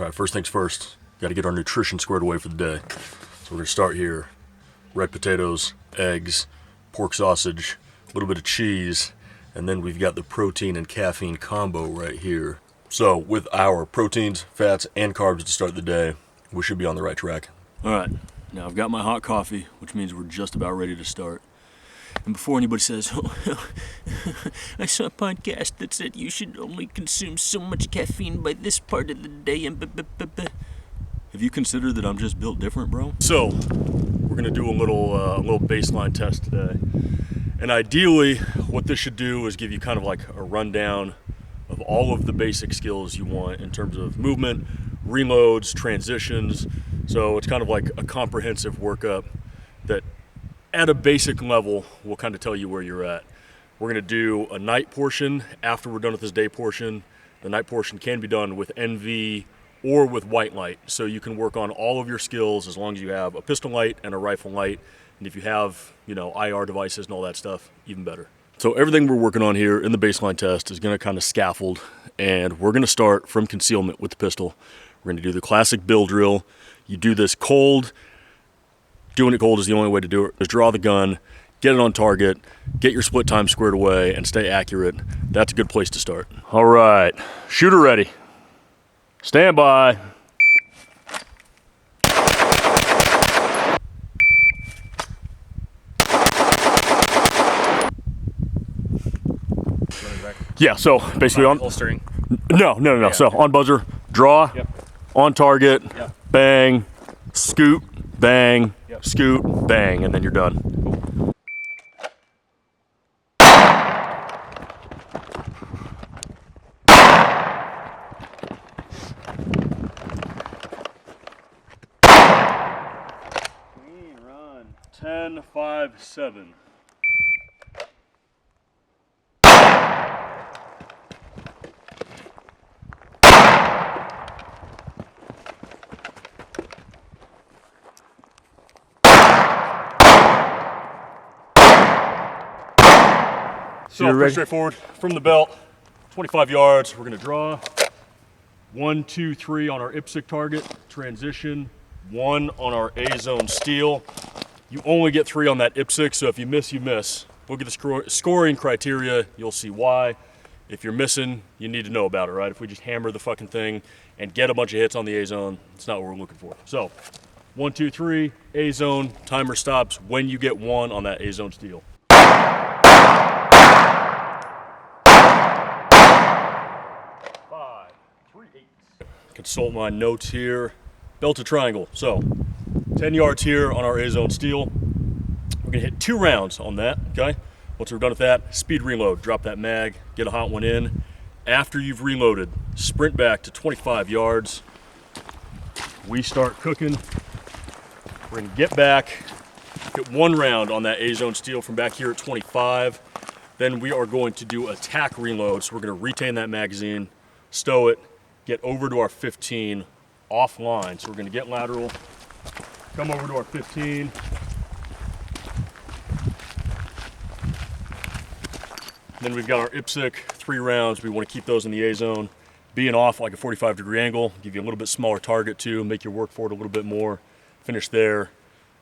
All right, first things first, got to get our nutrition squared away for the day. So we're gonna start here. Red potatoes, eggs, pork sausage, a little bit of cheese, and then we've got the protein and caffeine combo right here. So with our proteins, fats, and carbs to start the day, we should be on the right track. All right, now I've got my hot coffee, which means we're just about ready to start. And before anybody says, oh, I saw a podcast that said you should only consume so much caffeine by this part of the day, and have you considered that I'm just built different, bro? So, we're gonna do a little baseline test today. And ideally, what this should do is give you kind of like a rundown of all of the basic skills you want in terms of movement, reloads, transitions. So it's kind of like a comprehensive workup that at a basic level will kind of tell you where you're at. We're gonna do a night portion after we're done with this day portion. The night portion can be done with NV or with white light. So you can work on all of your skills as long as you have a pistol light and a rifle light. And if you have, IR devices and all that stuff, even better. So everything we're working on here in the baseline test is gonna kind of scaffold, and we're gonna start from concealment with the pistol. We're gonna do the classic bill drill. You do this cold. Doing it cold is the only way to do it. Just draw the gun, get it on target, get your split time squared away, and stay accurate. That's a good place to start. All right, shooter ready. Stand by. Yeah, so basically on holstering. No. Yeah. So on buzzer, draw, Yep. on target, Yep. bang, scoot, bang, Yep. scoot, bang, and then you're done. Cool. Clean run. 10, 5, 7. So pretty straightforward. From the belt, 25 yards, we're gonna draw. 1, 2, 3 on our IPSC target, transition, 1 on our A-zone steel. You only get 3 on that IPSC, so if you miss, you miss. Look at the scoring criteria, you'll see why. If you're missing, you need to know about it, right? If we just hammer the fucking thing and get a bunch of hits on the A-zone, it's not what we're looking for. So, 1, 2, 3, A-zone, timer stops when you get 1 on that A-zone steel. Consult my notes here. Belted triangle. So 10 yards here on our A-zone steel. We're gonna hit 2 rounds on that, okay? Once we're done with that, speed reload. Drop that mag, get a hot one in. After you've reloaded, sprint back to 25 yards. We start cooking. We're gonna get back, get 1 round on that A-zone steel from back here at 25. Then we are going to do a tack reload. So we're gonna retain that magazine, stow it, get over to our 15 offline. So we're gonna get lateral, come over to our 15. Then we've got our IPSC, 3 rounds. We wanna keep those in the A-zone. Being off like a 45-degree angle, give you a little bit smaller target too, make you work for it a little bit more. Finish there.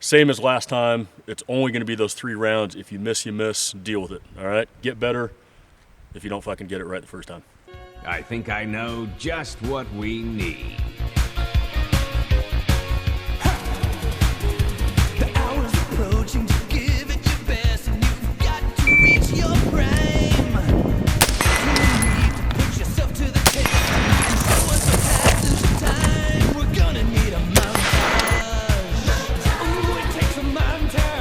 Same as last time, it's only gonna be those 3 rounds. If you miss, you miss, deal with it, all right? Get better if you don't fucking get it right the first time. I think I know just what we need. The hour's approaching to give it your best, and you've got to reach your prime. You need to put yourself to the test and show us the passage of time. We're gonna need a montage. Ooh, it takes a montage.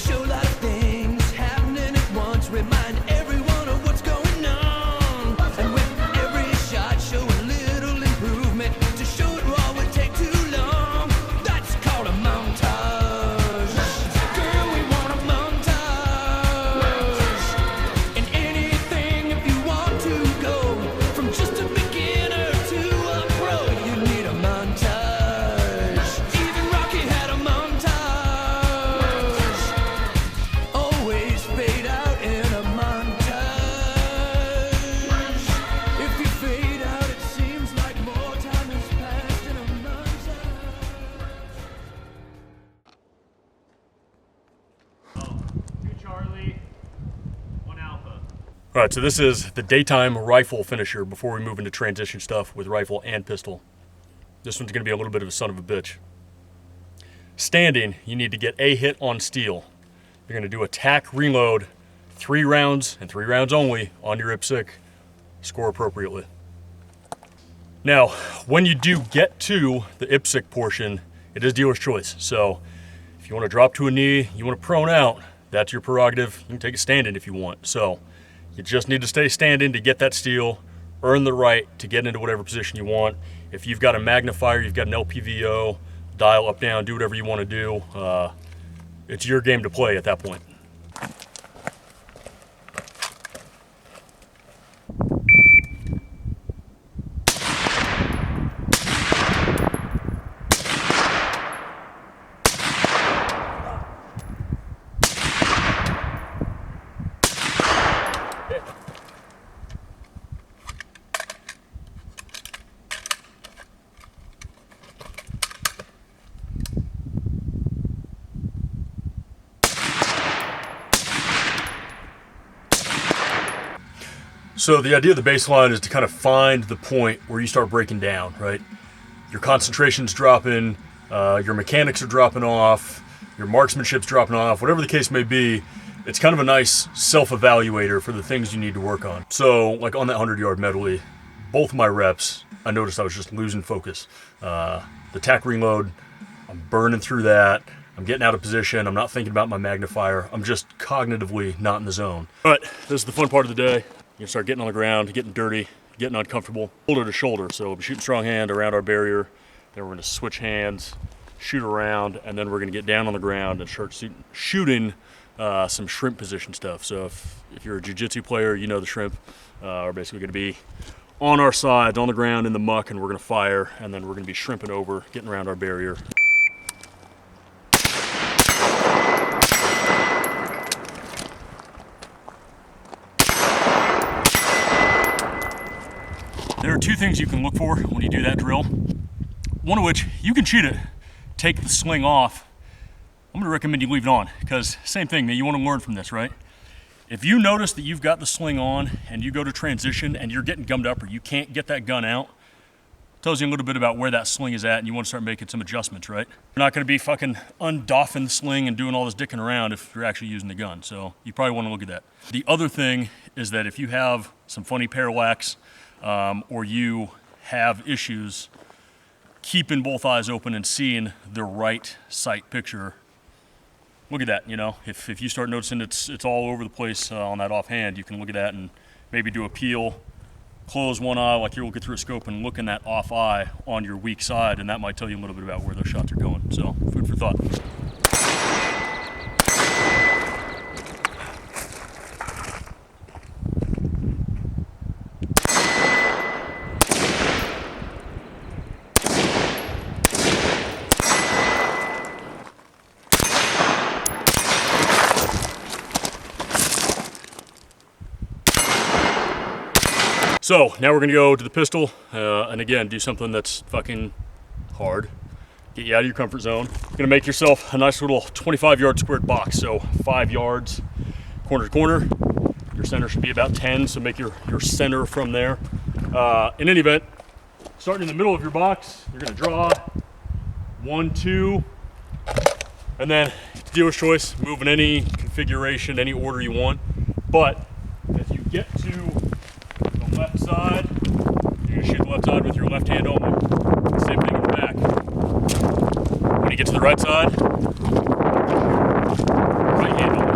Show a lot of things happening at once. Remind everyone of what's going on. And with every shot, showing All right, so this is the daytime rifle finisher before we move into transition stuff with rifle and pistol. This one's gonna be a little bit of a son of a bitch. Standing, you need to get a hit on steel. You're gonna do a tack reload, 3 rounds and 3 rounds only on your IPSC. Score appropriately. Now, when you do get to the IPSC portion, it is dealer's choice. So if you wanna drop to a knee, you wanna prone out, that's your prerogative. You can take a stand-in if you want. So you just need to stay standing to get that steel, earn the right to get into whatever position you want. If you've got a magnifier, you've got an LPVO, dial up, down, do whatever you want to do. It's your game to play at that point. So the idea of the baseline is to kind of find the point where you start breaking down, right? Your concentration's dropping, your mechanics are dropping off, your marksmanship's dropping off, whatever the case may be. It's kind of a nice self-evaluator for the things you need to work on. So like on that 100-yard medley, both my reps, I noticed I was just losing focus. The tack reload, I'm burning through that. I'm getting out of position. I'm not thinking about my magnifier. I'm just cognitively not in the zone. But this is the fun part of the day. You start getting on the ground, getting dirty, getting uncomfortable, shoulder to shoulder. So we'll be shooting strong hand around our barrier. Then we're gonna switch hands, shoot around, and then we're gonna get down on the ground and start shooting some shrimp position stuff. So if you're a jiu-jitsu player, you know the shrimp are basically gonna be on our sides, on the ground in the muck, and we're gonna fire, and then we're gonna be shrimping over, getting around our barrier. There are 2 things you can look for when you do that drill. One of which, you can cheat it, take the sling off. I'm gonna recommend you leave it on, because same thing, man, you wanna learn from this, right? If you notice that you've got the sling on and you go to transition and you're getting gummed up or you can't get that gun out, it tells you a little bit about where that sling is at and you wanna start making some adjustments, right? You're not gonna be fucking undoffing the sling and doing all this dicking around if you're actually using the gun, so you probably wanna look at that. The other thing is that if you have some funny parallax, or you have issues keeping both eyes open and seeing the right sight picture, look at that, you know. If you start noticing it's all over the place on that offhand, you can look at that and maybe do a peel, close one eye like you're looking through a scope and look in that off eye on your weak side, and that might tell you a little bit about where those shots are going. So, food for thought. So now we're gonna go to the pistol, and again, do something that's fucking hard. Get you out of your comfort zone. You're gonna make yourself a nice little 25-yard squared box. So 5 yards, corner to corner. Your center should be about 10, so make your center from there. In any event, starting in the middle of your box, you're gonna draw 1, 2, and then dealer's choice, move in any configuration, any order you want. But as you get to left side, you're gonna shoot the left side with your left hand only. Same thing in the back. When you get to the right side, right hand only.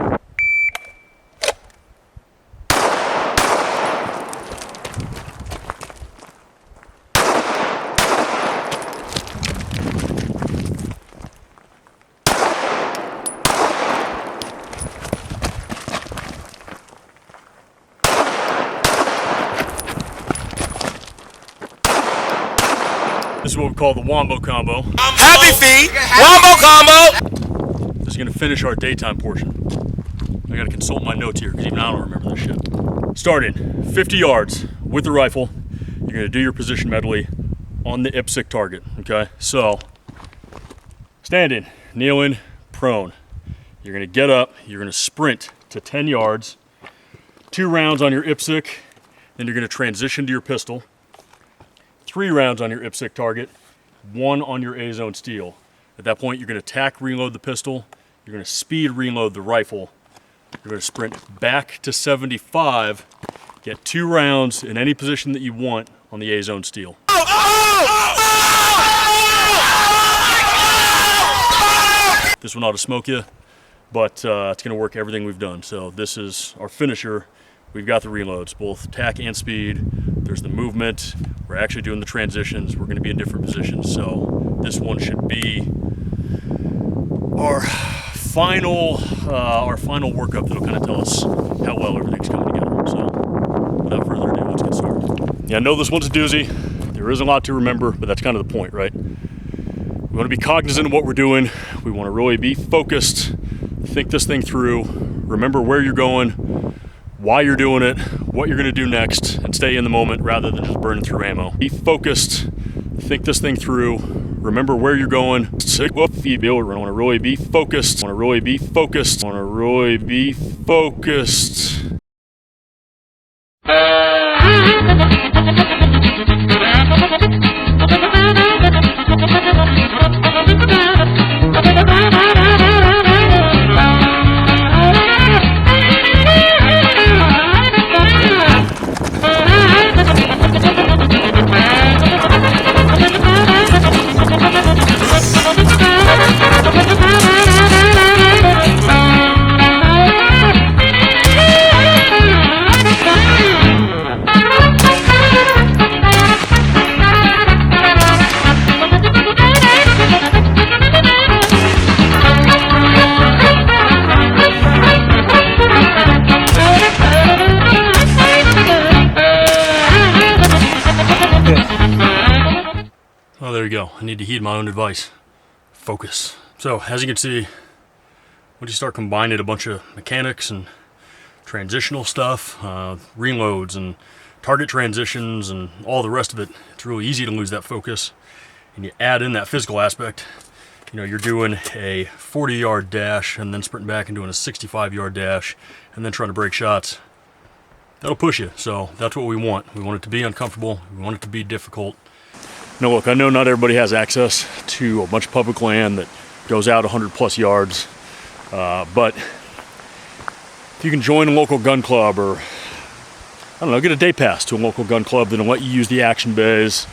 This is what we call the wombo combo. Happy feet, wombo combo. This is gonna finish our daytime portion. I gotta consult my notes here because even I don't remember this shit. Starting 50 yards with the rifle, you're gonna do your position medley on the IPSC target, okay? So, standing, kneeling, prone. You're gonna get up, you're gonna sprint to 10 yards, 2 rounds on your IPSC, then you're going to transition to your pistol. 3 rounds on your IPSC target, 1 on your A-zone steel. At that point, you're going to tack reload the pistol, you're going to speed reload the rifle, you're going to sprint back to 75, get 2 rounds in any position that you want on the A-zone steel. This one ought to smoke you, but it's going to work everything we've done. So this is our finisher. We've got the reloads, both tack and speed. There's the movement. We're actually doing the transitions. We're going to be in different positions. So this one should be our final workup that'll kind of tell us how well everything's coming together. So without further ado, let's get started. Yeah, I know this one's a doozy. There is a lot to remember, but that's kind of the point, right? We want to be cognizant of what we're doing. We want to really be focused, think this thing through, remember where you're going, why you're doing it, what you're going to do next, and stay in the moment rather than just burning through ammo. Be focused, think this thing through, remember where you're going. We want to really be focused. Want to really be focused. Want to really be focused. Oh, there you go. I need to heed my own advice. Focus. So, as you can see, once you start combining a bunch of mechanics and transitional stuff, reloads and target transitions and all the rest of it, it's really easy to lose that focus. And you add in that physical aspect. You know, you're doing a 40-yard dash and then sprinting back and doing a 65-yard dash and then trying to break shots. That'll push you. So that's what we want. We want it to be uncomfortable. We want it to be difficult. Now look, I know not everybody has access to a bunch of public land that goes out 100+ yards, but if you can join a local gun club or, I don't know, get a day pass to a local gun club that'll let you use the action bays,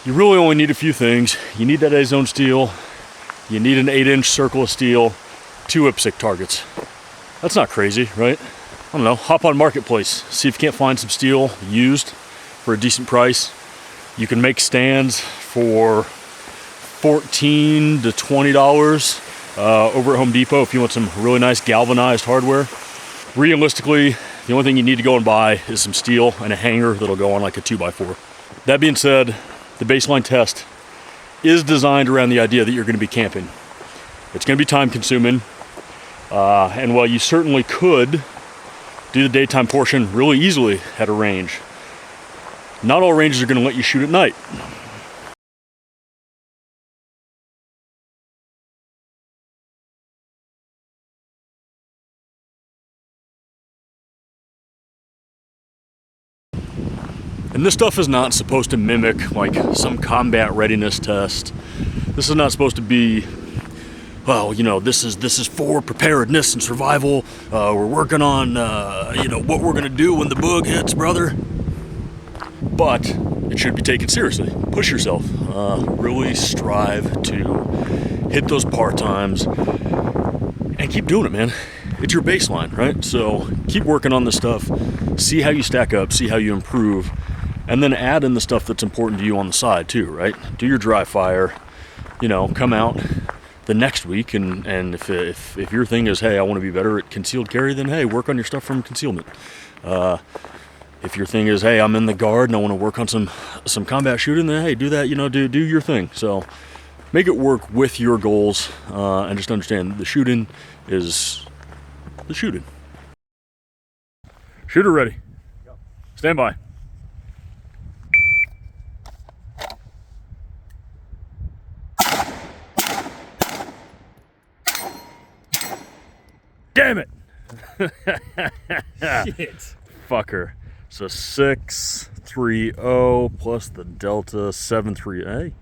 you really only need a few things. You need that A-zone steel, you need an 8-inch circle of steel, 2 IPSC targets. That's not crazy, right? I don't know, hop on Marketplace, see if you can't find some steel used for a decent price. You can make stands for $14 to $20 over at Home Depot if you want some really nice galvanized hardware. Realistically, the only thing you need to go and buy is some steel and a hanger that'll go on like a 2x4. That being said, the baseline test is designed around the idea that you're going to be camping. It's going to be time consuming, and while you certainly could do the daytime portion really easily at a range, not all ranges are going to let you shoot at night. And this stuff is not supposed to mimic like some combat readiness test. This is not supposed to be, well, you know, this is for preparedness and survival. We're working on, you know, what we're going to do when the bug hits, brother. But it should be taken seriously. Push yourself. Really strive to hit those part times and keep doing it, man. It's your baseline, right? So keep working on this stuff. See how you stack up, see how you improve, and then add in the stuff that's important to you on the side too, right? Do your dry fire, you know, come out the next week and if your thing is, hey, I want to be better at concealed carry, then hey, work on your stuff from concealment. If your thing is, hey, I'm in the guard and I want to work on some combat shooting, then hey, do that, you know, do your thing. So make it work with your goals, and just understand the shooting is the shooting. Shooter ready. Stand by. Damn it! Shit. Fucker. So 630 plus the delta 73A.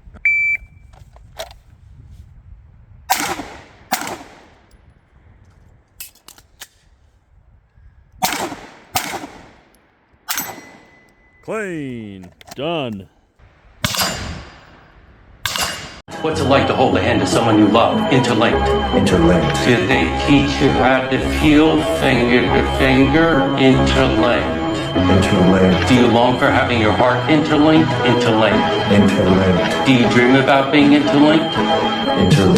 Clean. Done. What's it like to hold the hand of someone you love? Interlinked. Interlinked. Did they teach you how to feel finger to finger? Interlinked. Interlinked. Do you long for having your heart interlinked? Interlinked. Interlinked. Do you dream about being interlinked? Interlinked.